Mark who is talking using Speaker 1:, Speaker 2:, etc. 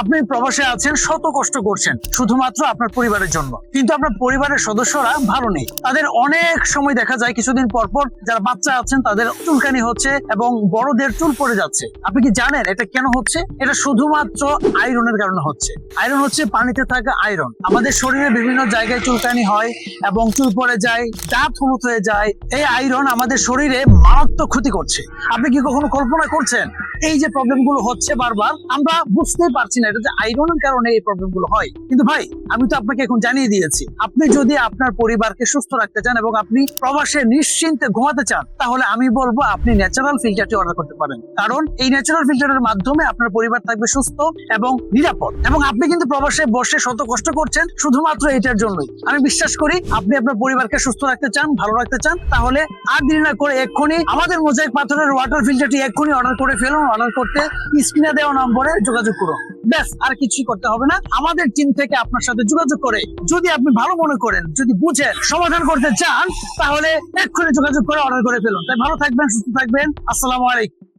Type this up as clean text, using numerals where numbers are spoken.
Speaker 1: আপনি প্রবাসে আছেন, শত কষ্ট করছেন শুধুমাত্র আপনার পরিবারের জন্য, কিন্তু আপনার পরিবারের সদস্যরা ভালো নেই। তাদের অনেক সময় দেখা যায় কিছুদিন পর পর যারা বাচ্চা আছেন তাদের চুলকানি হচ্ছে এবং বড়দের চুল পড়ে যাচ্ছে। আপনি কি জানেন এটা কেন হচ্ছে? এটা শুধুমাত্র আয়রনের কারণে হচ্ছে। আয়রন হচ্ছে পানিতে থাকা আয়রন। আমাদের শরীরে বিভিন্ন জায়গায় চুলকানি হয় এবং চুল পড়ে যায়, দাঁত হলুদ হয়ে যায়। এই আয়রন আমাদের শরীরে মারাত্মক ক্ষতি করছে। আপনি কি কখনো কল্পনা করছেন এই যে প্রবলেম গুলো হচ্ছে বারবার? আমরা বুঝতেই পারছি না এটা যে আয়রনের কারণে এই প্রবলেম গুলো হয়। কিন্তু ভাই, আমি তো আপনাকে এখন জানিয়ে দিয়েছি, আপনি যদি আপনার পরিবারকে সুস্থ রাখতে চান এবং আপনি প্রবাসে নিশ্চিন্তে ঘুমাতে চান, তাহলে আমি বলবো আপনি ন্যাচারাল ফিল্টারটি অর্ডার করতে পারেন। কারণ এই ন্যাচারাল ফিল্টারের মাধ্যমে আপনার পরিবার থাকবে সুস্থ এবং নিরাপদ। এবং আপনি কিন্তু প্রবাসে বসে শত কষ্ট করছেন শুধুমাত্র এটার জন্যই। আমি বিশ্বাস করি আপনি আপনার পরিবারকে সুস্থ রাখতে চান, ভালো রাখতে চান, তাহলে আর দেরি না করে এক্ষুনি আমাদের মোজাইক পাথরের ওয়াটার ফিল্টারটি এক্ষুনি অর্ডার করে ফেলুন। অর্ডার করতে স্ক্রিনে দেওয়া নম্বরে যোগাযোগ করুন। ব্যাস, আর কিছুই করতে হবে না। আমাদের টিম থেকে আপনার সাথে যোগাযোগ করে যদি আপনি ভালো মনে করেন, যদি বুঝেন সমাধান করতে চান, তাহলে এক্ষুনি যোগাযোগ করে অর্ডার করে ফেলুন। তাই ভালো থাকবেন, সুস্থ থাকবেন। আসসালামু আলাইকুম।